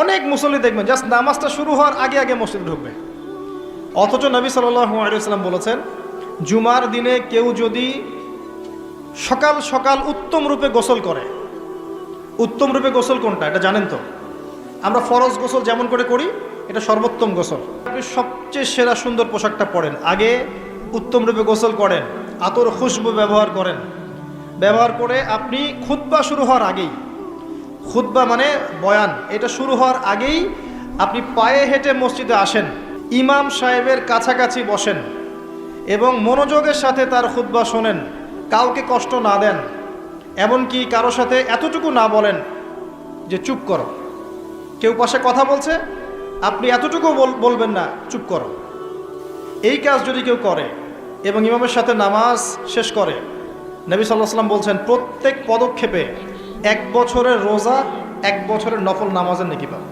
অনেক মুসল্লি দেখবেন জাস্ট নামাজটা শুরু হওয়ার আগে আগে মসজিদে ঢুকবে, অথচ নবী সাল্লাল্লাহু আলাইহি ওয়াসাল্লাম বলেছেন জুমার দিনে কেউ যদি সকাল সকাল উত্তম রূপে গোসল করে, উত্তম রূপে গোসল কোনটা এটা জানেন তো? আমরা ফরজ গোসল যেমন করে করি এটা সর্বোত্তম গোসল। আপনি সবচেয়ে সেরা সুন্দর পোশাকটা পরেন, আগে উত্তম রূপে গোসল করেন, আতর খুশবু ব্যবহার করেন, ব্যবহার করে আপনি খুতবা শুরু হওয়ার আগেই, খুতবা মানে বয়ান, এটা শুরু হওয়ার আগেই আপনি পায়ে হেঁটে মসজিদে আসেন, ইমাম সাহেবের কাছাকাছি বসেন এবং মনোযোগের সাথে তার খুতবা শোনেন, কাউকে কষ্ট না দেন, এমনকি কারো সাথে এতটুকু না বলেন যে চুপ করো, কেউ পাশে কথা বলছে আপনি এতটুকু বলবেন না চুপ করো। এই কাজ যদি কেউ করে এবং ইমামের সাথে নামাজ শেষ করে, নবী সাল্লাল্লাহু আলাইহি ওয়াসাল্লাম বলছেন প্রত্যেক পদক্ষেপে 1 বছরের রোজা 1 বছরের নফল নামাজের নেকি পাবে।